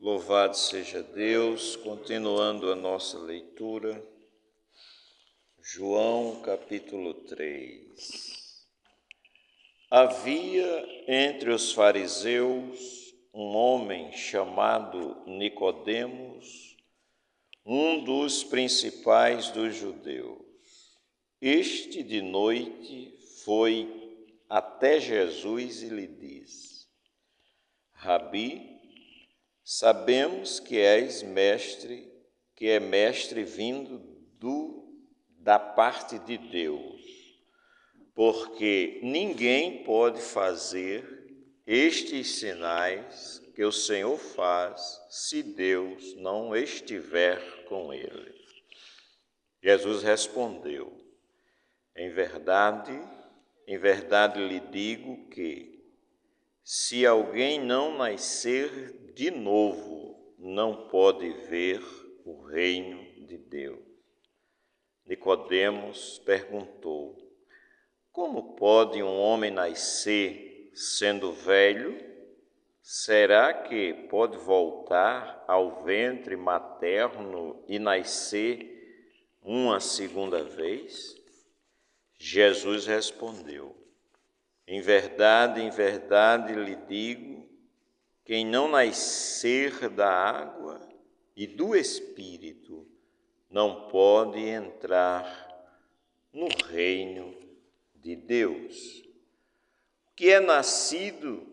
Louvado seja Deus, continuando a nossa leitura, João capítulo 3. Havia entre os fariseus um homem chamado Nicodemos, um dos principais dos judeus. Este de noite foi até Jesus e lhe disse: Rabi, sabemos que és mestre, que é mestre vindo da parte de Deus, porque ninguém pode fazer estes sinais que o Senhor faz se Deus não estiver com ele. Jesus respondeu: em verdade lhe digo que, se alguém não nascer de novo, não pode ver o reino de Deus. Nicodemos perguntou: como pode um homem nascer sendo velho? Será que pode voltar ao ventre materno e nascer uma segunda vez? Jesus respondeu: em verdade lhe digo, quem não nascer da água e do Espírito não pode entrar no reino de Deus. O que é nascido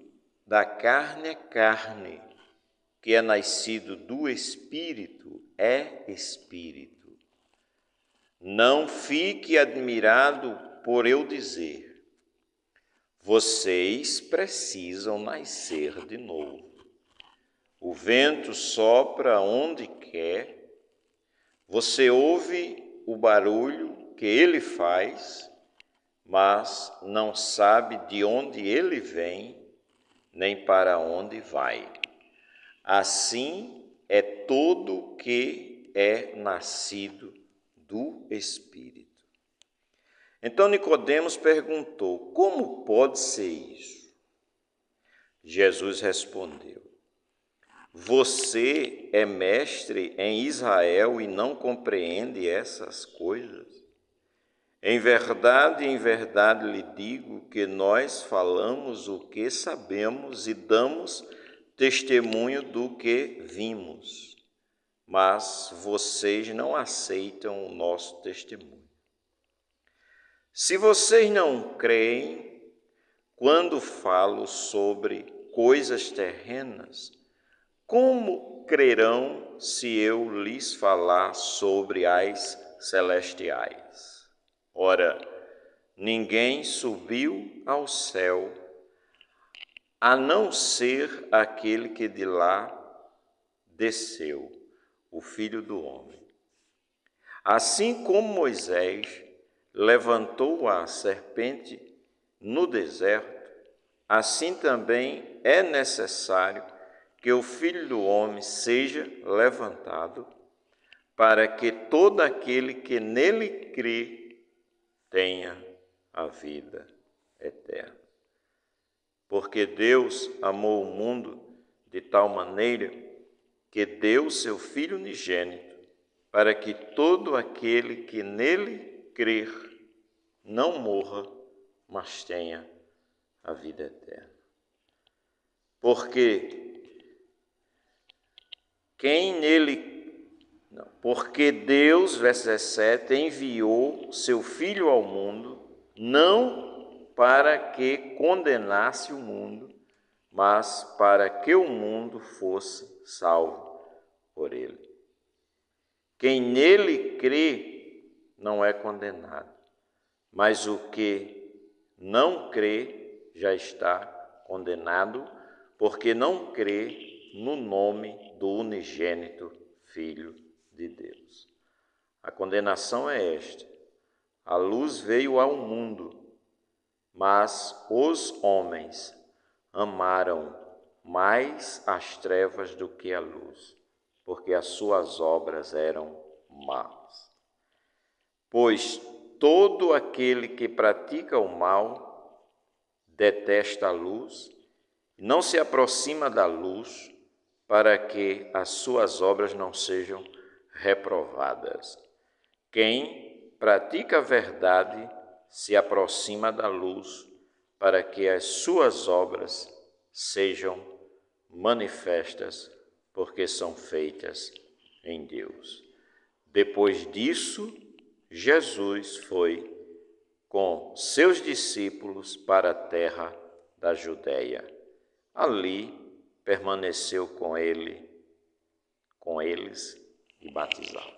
da carne é carne, o que é nascido do Espírito é Espírito. Não fique admirado por eu dizer: vocês precisam nascer de novo. O vento sopra onde quer, você ouve o barulho que ele faz, mas não sabe de onde ele vem, nem para onde vai. Assim é todo que é nascido do Espírito. Então Nicodemos perguntou: como pode ser isso? Jesus respondeu: você é mestre em Israel e não compreende essas coisas? Em verdade lhe digo que nós falamos o que sabemos e damos testemunho do que vimos, mas vocês não aceitam o nosso testemunho. Se vocês não creem quando falo sobre coisas terrenas, como crerão se eu lhes falar sobre as celestiais? Ora, ninguém subiu ao céu, a não ser aquele que de lá desceu, o Filho do Homem. Assim como Moisés levantou a serpente no deserto, assim também é necessário que o Filho do Homem seja levantado, para que todo aquele que nele crê tenha a vida eterna. Porque Deus amou o mundo de tal maneira que deu seu Filho unigênito, para que todo aquele que nele crer não morra, mas tenha a vida eterna. Porque Deus, verso 17, enviou seu Filho ao mundo, não para que condenasse o mundo, mas para que o mundo fosse salvo por ele. Quem nele crê não é condenado, mas o que não crê já está condenado, porque não crê no nome do unigênito Filho de Deus. A condenação é esta: a luz veio ao mundo, mas os homens amaram mais as trevas do que a luz, porque as suas obras eram más. Pois todo aquele que pratica o mal detesta a luz e não se aproxima da luz, para que as suas obras não sejam reprovadas. Quem pratica a verdade se aproxima da luz, para que as suas obras sejam manifestas, porque são feitas em Deus. Depois disso, Jesus foi com seus discípulos para a terra da Judéia. Ali permaneceu com eles e batizava.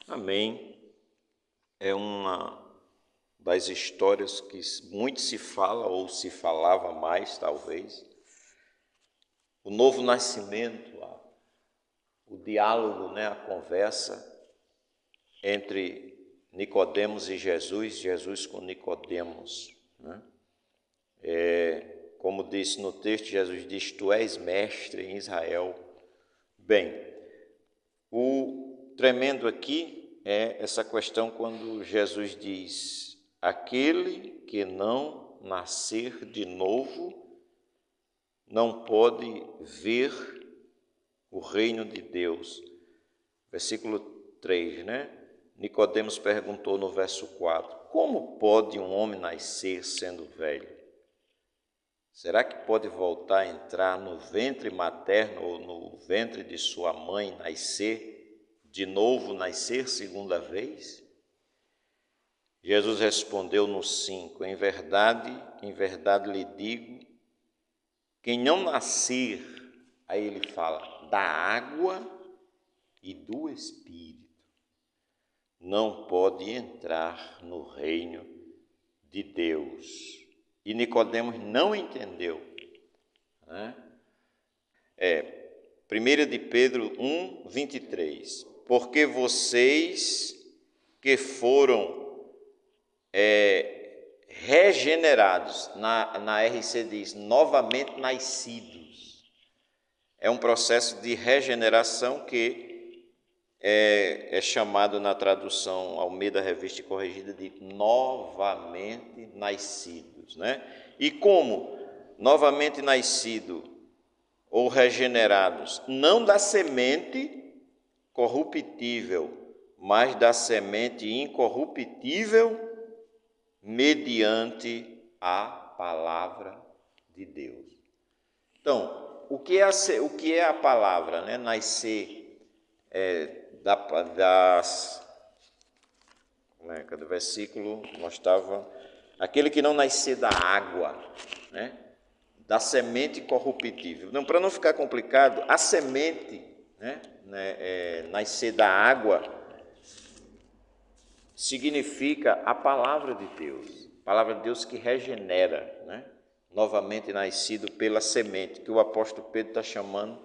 Amém. É uma das histórias que muito se fala, ou se falava mais, talvez. O novo nascimento, o diálogo, a conversa entre Nicodemos e Jesus, Jesus com Nicodemos. Como disse no texto, Jesus diz: tu és mestre em Israel. Bem, o tremendo aqui é essa questão quando Jesus diz: aquele que não nascer de novo não pode ver o reino de Deus. Versículo 3, Nicodemos perguntou no verso 4: como pode um homem nascer sendo velho? Será que pode voltar a entrar no ventre materno ou no ventre de sua mãe, nascer de novo, nascer segunda vez? Jesus respondeu no 5: em verdade lhe digo, quem não nascer, aí ele fala, da água e do Espírito, não pode entrar no reino de Deus. E Nicodemos não entendeu. 1 de Pedro 1, 23. Porque vocês que foram regenerados, na RC diz, novamente nascidos. É um processo de regeneração que é chamado na tradução Almeida Revista e Corrigida de novamente nascidos. E como novamente nascido ou regenerados? Não da semente corruptível, mas da semente incorruptível, mediante a palavra de Deus. Então, o que é a palavra? Nascer cada versículo mostrava aquele que não nascer da água, da semente corruptível. Não, para não ficar complicado, a semente, nascer da água significa a palavra de Deus, a palavra de Deus que regenera, novamente nascido pela semente, que o apóstolo Pedro está chamando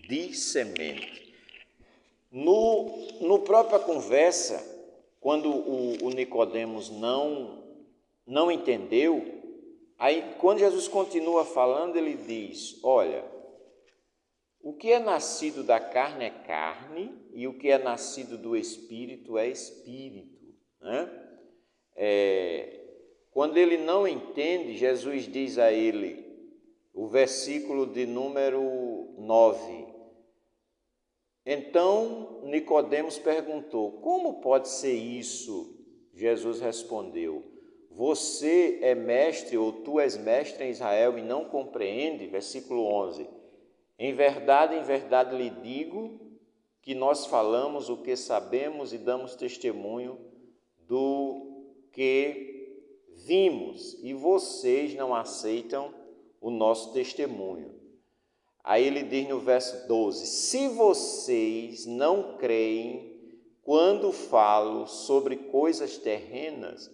de semente. No própria conversa, quando o Nicodemos não entendeu, aí quando Jesus continua falando, ele diz: olha, o que é nascido da carne é carne, e o que é nascido do Espírito é Espírito. Quando ele não entende, Jesus diz a ele, o versículo de número 9, então Nicodemos perguntou: como pode ser isso? Jesus respondeu: você é mestre, ou tu és mestre em Israel e não compreende? Versículo 11, em verdade lhe digo que nós falamos o que sabemos e damos testemunho do que vimos, e vocês não aceitam o nosso testemunho. Aí ele diz no verso 12, se vocês não creem quando falo sobre coisas terrenas,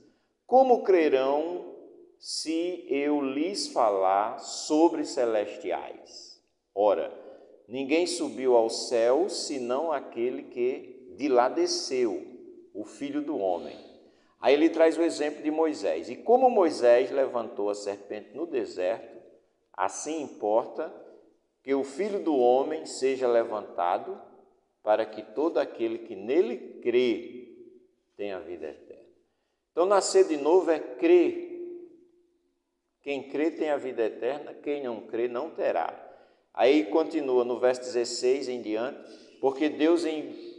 como crerão se eu lhes falar sobre celestiais? Ora, ninguém subiu ao céu, senão aquele que de lá desceu, o Filho do Homem. Aí ele traz o exemplo de Moisés. E como Moisés levantou a serpente no deserto, assim importa que o Filho do Homem seja levantado, para que todo aquele que nele crê tenha vida eterna. Então, nascer de novo é crer. Quem crê tem a vida eterna, quem não crê não terá. Aí continua no verso 16 em diante, porque Deus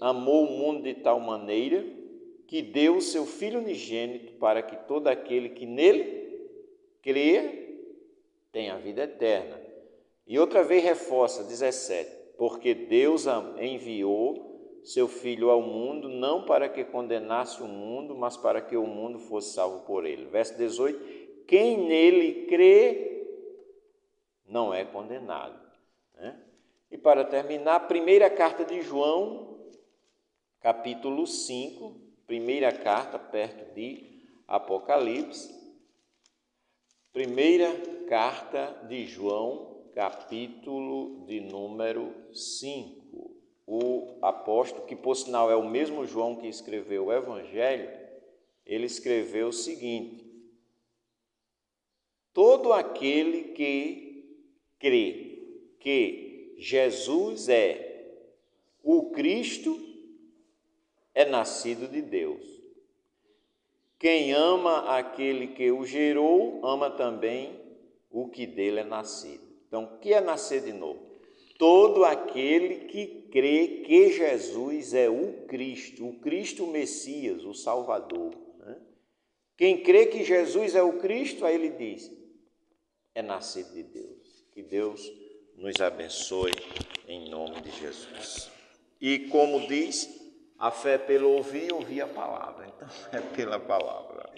amou o mundo de tal maneira que deu o seu Filho unigênito para que todo aquele que nele crê tenha a vida eterna. E outra vez reforça, 17, porque Deus enviou seu Filho ao mundo, não para que condenasse o mundo, mas para que o mundo fosse salvo por ele. Verso 18, quem nele crê não é condenado. E para terminar, primeira carta de João, capítulo 5, primeira carta, perto de Apocalipse, primeira carta de João, capítulo de número 5. O apóstolo, que por sinal é o mesmo João que escreveu o Evangelho, ele escreveu o seguinte: todo aquele que crê que Jesus é o Cristo é nascido de Deus. Quem ama aquele que o gerou, ama também o que dele é nascido. Então, o que é nascer de novo? Todo aquele que crê que Jesus é o Cristo Messias, o Salvador. Quem crê que Jesus é o Cristo, aí ele diz, é nascido de Deus. Que Deus nos abençoe em nome de Jesus. E como diz, a fé pelo ouvir a palavra. Então, é pela palavra.